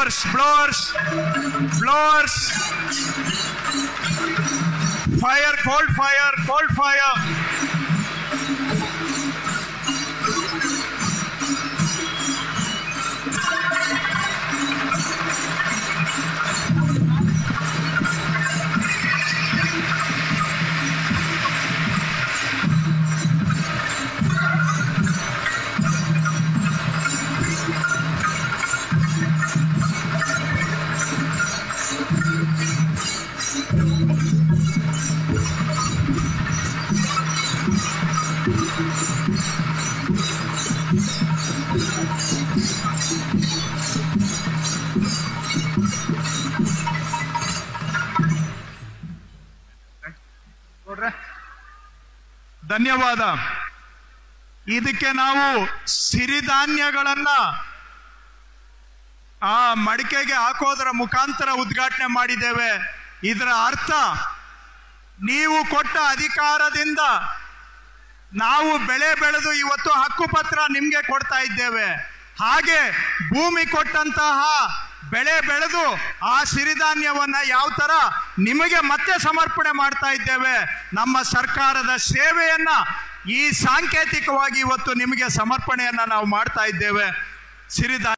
blowers, blowers, blowers. Fire, cold fire, cold fire. ಧನ್ಯವಾದ. ಇದಕ್ಕೆ ನಾವು ಸಿರಿಧಾನ್ಯಗಳನ್ನ ಆ ಮಡಿಕೆಗೆ ಹಾಕೋದರ ಮುಖಾಂತರ ಉದ್ಘಾಟನೆ ಮಾಡಿದ್ದೇವೆ. ಇದರ ಅರ್ಥ ನೀವು ಕೊಟ್ಟ ಅಧಿಕಾರದಿಂದ ನಾವು ಬೆಳೆ ಬೆಳೆದು ಇವತ್ತು ಹಕ್ಕುಪತ್ರ ನಿಮ್ಗೆ ಕೊಡ್ತಾ ಇದ್ದೇವೆ. ಹಾಗೆ ಭೂಮಿ ಕೊಟ್ಟಂತಹ ಬೆಳೆ ಬೆಳೆದು ಆ ಸಿರಿಧಾನ್ಯವನ್ನ ಯಾವ ತರ ನಿಮಗೆ ಮತ್ತೆ ಸಮರ್ಪಣೆ ಮಾಡ್ತಾ ಇದ್ದೇವೆ. ನಮ್ಮ ಸರ್ಕಾರದ ಸೇವೆಯನ್ನ ಈ ಸಾಂಕೇತಿಕವಾಗಿ ಇವತ್ತು ನಿಮಗೆ ಸಮರ್ಪಣೆಯನ್ನ ನಾವು ಮಾಡ್ತಾ ಇದ್ದೇವೆ. ಸಿರಿಧಾನ್ಯ